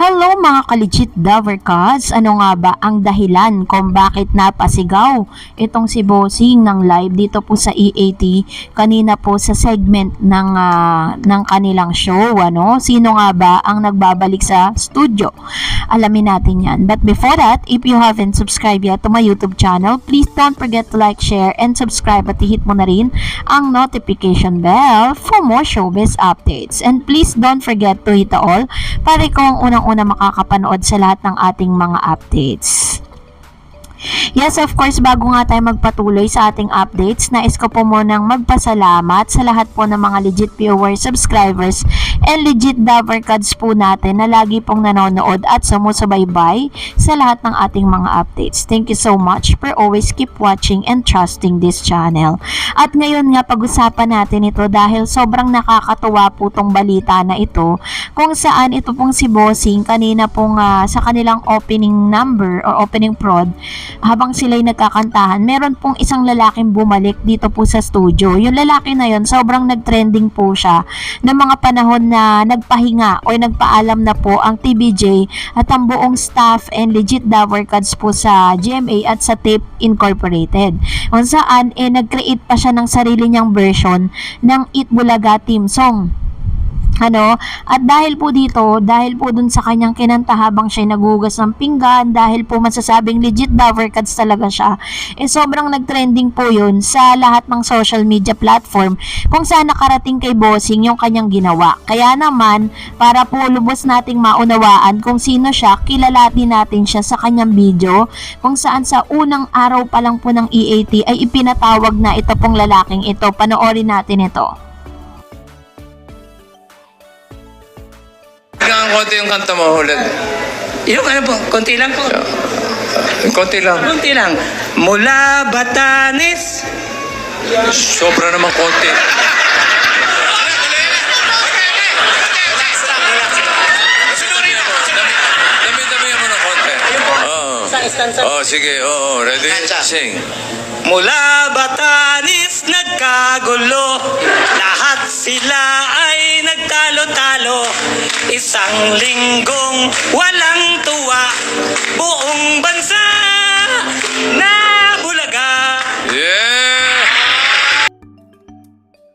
Hello mga ka-legit Davercats! Ano nga ba ang dahilan kung bakit napasigaw itong si Bossing ng live dito po sa EAT kanina po sa segment ng kanilang show, ano? Sino nga ba ang nagbabalik sa studio? Alamin natin yan. But before that, if you haven't subscribed yet to my YouTube channel, please don't forget to like, share, and subscribe at i-hit mo na rin ang notification bell for more showbiz updates. And please don't forget to hit the all para ikaw ang unang-una makakapanood sa lahat ng ating mga updates. Yes, of course, bago nga tayo magpatuloy sa ating updates, nais ko po munang magpasalamat sa lahat po ng mga legit viewers, subscribers, and legit Davercats po natin na lagi pong nanonood at sumusubaybay sa lahat ng ating mga updates. Thank you so much for always keep watching and trusting this channel. At ngayon nga, pag-usapan natin ito dahil sobrang nakakatuwa po tong balita na ito kung saan ito pong si Bossing kanina pong sa kanilang opening number or opening prod, habang sila'y nagkakantahan, meron pong isang lalaking bumalik dito po sa studio. Yung lalaki na yon, sobrang nagtrending po siya ng mga panahon na nagpahinga o nagpaalam na po ang TVJ at ang buong staff and legit Davercats po sa GMA at sa Tape Incorporated. Kung saan, nag-create pa siya ng sarili niyang version ng Eat Bulaga theme song. At dahil po dun sa kanyang kinanta habang siya'y naghugas ng pinggan, dahil po masasabing legit Davercats talaga siya, sobrang nagtrending po yun sa lahat ng social media platform kung saan nakarating kay Bossing yung kanyang ginawa. Kaya naman, para po lubos nating maunawaan kung sino siya, kilalatin natin siya sa kanyang video kung saan sa unang araw pa lang po ng EAT ay ipinatawag na ito pong lalaking ito. Panoorin natin ito. Ang konti yung kanta mo, Hulad. Yung ano po, konti lang po. Konti lang. Konti lang. Mula Batanes. Sobra naman konti. Dami-dami mo ng konti. Isang stanza. Sige. Ready? Sing. Mula Batanes nagkagulo, lahat sila ay nagtalo-talo. Isang linggong walang tuwa, buong bansa na bulaga. Yeah!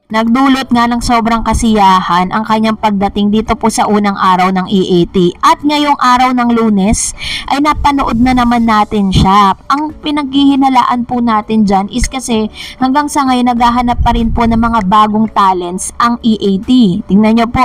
Nagdulot nga ng sobrang kasiyahan ang kanyang pagdating dito po sa unang araw ng EAT. At ngayong araw ng Lunes ay napanood na naman natin siya. Ang pinaghihinalaan po natin dyan is kasi hanggang sa ngayon naghahanap pa rin po ng mga bagong talents ang EAT. Tingnan nyo po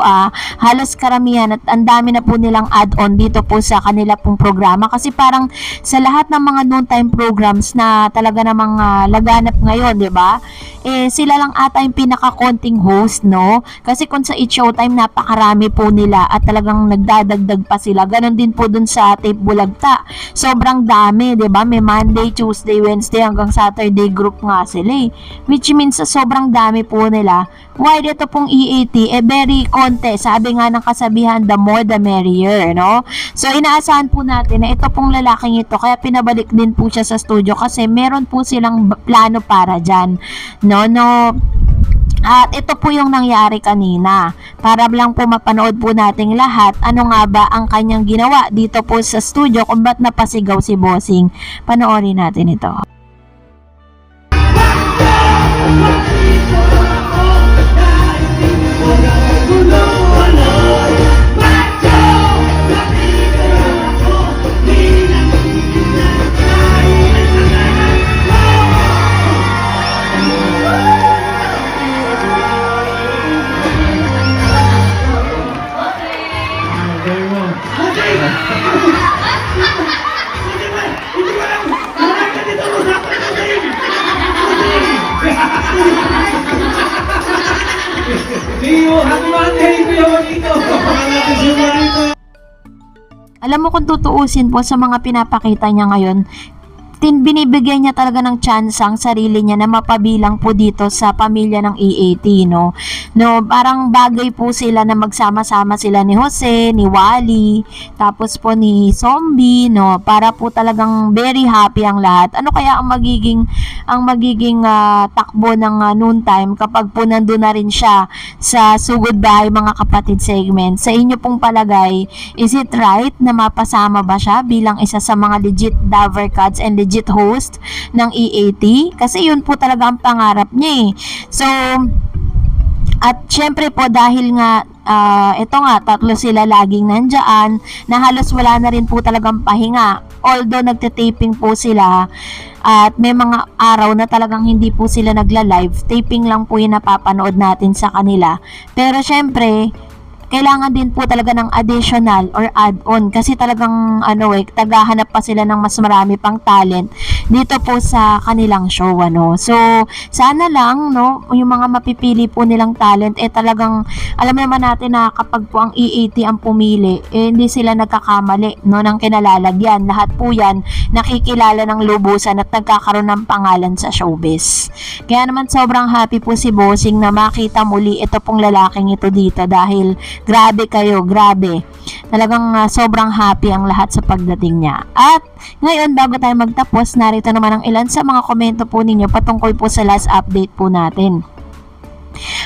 halos karamihan at ang dami na po nilang add-on dito po sa kanila pong programa. Kasi parang sa lahat ng mga noontime programs na talaga namang laganap ngayon, di ba? Sila lang ata yung pinaka-konting host, no? Kasi kung sa It's Showtime, napakarami po nila at talagang nagdadagdag pa sila. Ganon din po dun sa Tape Bulagta. Sobrang dami, di ba? May Monday, Tuesday, Wednesday hanggang Saturday group nga sila Which means sobrang dami po nila. While ito pong EAT, very konti. Sabi nga ng kasabihan, the more the merrier, no? So, inaasahan po natin na ito pong lalaking ito, kaya pinabalik din po siya sa studio kasi meron po silang plano para dyan, no? At ito po yung nangyari kanina. Para lang po mapanood po nating lahat, ano nga ba ang kanyang ginawa dito po sa studio kung ba't napasigaw si Bossing. Panoorin natin ito. Alam mo kung tutuusin po sa mga pinapakita niya ngayon, binibigyan niya talaga ng chance ang sarili niya na mapabilang po dito sa pamilya ng EAT, no? No, parang bagay po sila na magsama-sama sila ni Jose, ni Wally, tapos po ni Zombie, no? Para po talagang very happy ang lahat. Ano kaya ang magiging takbo ng noontime kapag po nandun na rin siya sa Sugod Bahay Mga Kapatid segment? Sa inyo pong palagay, is it right na mapasama ba siya bilang isa sa mga legit Daver Cats and legit host ng EAT? Kasi yun po talaga ang pangarap niya eh. So, at syempre po dahil nga ito nga, tatlo sila laging nandyan, na halos wala na rin po talagang pahinga. Although nagte-taping po sila, at may mga araw na talagang hindi po sila nagla-live, taping lang po yung napapanood natin sa kanila. Pero syempre, kailangan din po talaga ng additional or add-on kasi talagang tagahanap pa sila ng mas marami pang talent dito po sa kanilang show, ano. So, sana lang, no, yung mga mapipili po nilang talent talagang alam naman natin na kapag po ang EAT ang pumili, hindi sila nagkakamali, no, ng kinalalagyan. Lahat po yan nakikilala ng lubusan at nagkakaroon ng pangalan sa showbiz. Kaya naman sobrang happy po si Bossing na makita muli ito pong lalaking ito dito dahil grabe kayo, grabe. Talagang sobrang happy ang lahat sa pagdating niya. At ngayon, bago tayo magtapos, narito naman ang ilan sa mga komento po ninyo patungkol po sa last update po natin.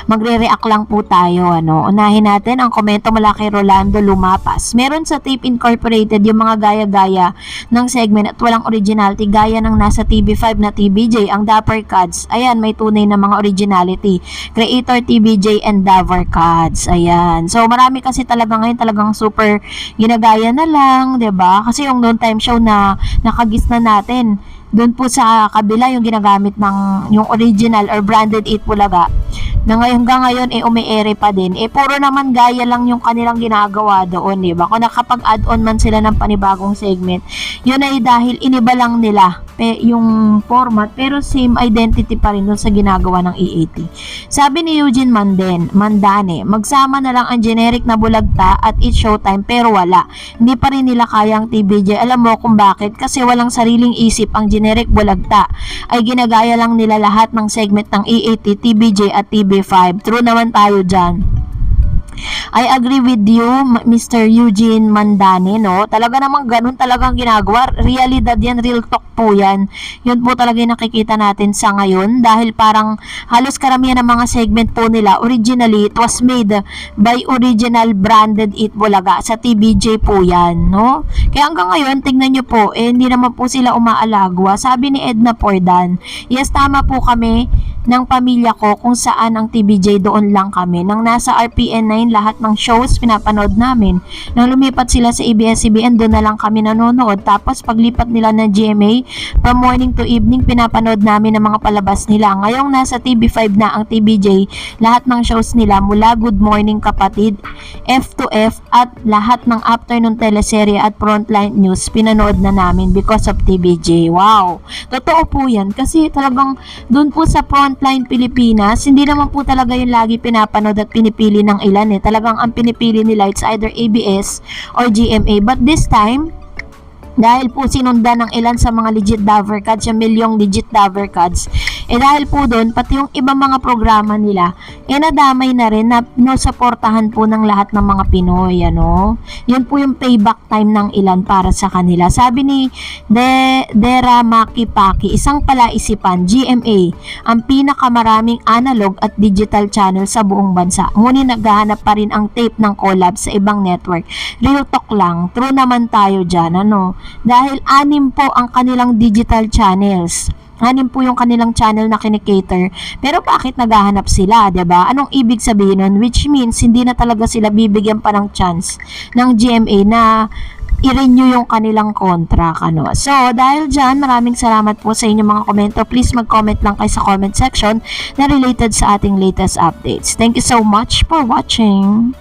Magre-react lang po tayo, ano. Unahin natin ang komento mula kay Rolando Lumapas. Meron sa Tape Incorporated yung mga gaya-gaya ng segment at walang originality gaya ng nasa TV5 na TBJ, ang Dapper Cats. Ayan, may tunay na mga originality. Creator TBJ and Dapper Cats. Ayan. So, marami kasi talaga ngayon talagang super ginagaya na lang, 'di ba? Kasi yung noon time show na nakagis na natin, doon po sa kabila yung ginagamit ng yung original or branded 8 Bulaga na hanggang ngayon umi-ere pa din. Puro naman gaya lang yung kanilang ginagawa doon, di ba? Kung nakapag-add-on man sila ng panibagong segment, yun ay dahil iniba lang nila yung format pero same identity pa rin doon sa ginagawa ng EAT. Sabi ni Eugene Mandane, magsama na lang ang generic na bulagta at It's Showtime pero wala. Hindi pa rin nila kayang TBJ. Alam mo kung bakit? Kasi walang sariling isip ang generic bulagta. Ay ginagaya lang nila lahat ng segment ng EAT, TBJ at TB5. True naman tayo dyan. I agree with you, Mr. Eugene Mandane, no? Talaga namang ganun talagang ginagawa. Realidad yan, real talk po yan. Yun po talaga yung nakikita natin sa ngayon dahil parang halos karamihan ng mga segment po nila, originally, it was made by original branded Eat Bulaga. Sa TBJ po yan, no? Kaya hanggang ngayon, tignan nyo po, hindi naman po sila umaalagwa. Sabi ni Edna Pordan, yes, tama po kami ng pamilya ko kung saan ang TBJ doon lang kami. Nang nasa RPN 9, lahat ng shows pinapanood namin. Nang lumipat sila sa ABS-CBN, doon na lang kami nanonood. Tapos paglipat nila ng GMA, from morning to evening, pinapanood namin ang mga palabas nila. Ngayong nasa TV5 na ang TBJ, lahat ng shows nila mula Good Morning Kapatid, F2F, at lahat ng afternoon teleserye at frontline news, pinanood na namin because of TBJ. Wow! Totoo po yan kasi talagang doon po sa frontline Pilipinas, hindi naman po talaga yung lagi pinapanood at pinipili ng ilan eh. Talagang ang pinipili nila it's either ABS or GMA. But this time, dahil po sinundan ng ilan sa mga legit Daver Cats, yung milyong legit Daver Cats, dahil po doon, pati yung ibang mga programa nila, nadamay na rin na suportahan po ng lahat ng mga Pinoy, ano. Yun po yung payback time ng ilan para sa kanila. Sabi ni Dera Makipaki, isang palaisipan, GMA, ang pinakamaraming analog at digital channel sa buong bansa. Ngunit naghahanap pa rin ang tape ng collab sa ibang network. Real talk lang, true naman tayo dyan, ano. Dahil 6 po ang kanilang digital channels. 6 po yung kanilang channel na kinikater. Pero bakit naghahanap sila, 'di ba? Anong ibig sabihin nun? Which means hindi na talaga sila bibigyan pa ng chance ng GMA na i-renew yung kanilang contract, ano. So, dahil dyan, maraming salamat po sa inyong mga komento. Please mag-comment lang kayo sa comment section na related sa ating latest updates. Thank you so much for watching.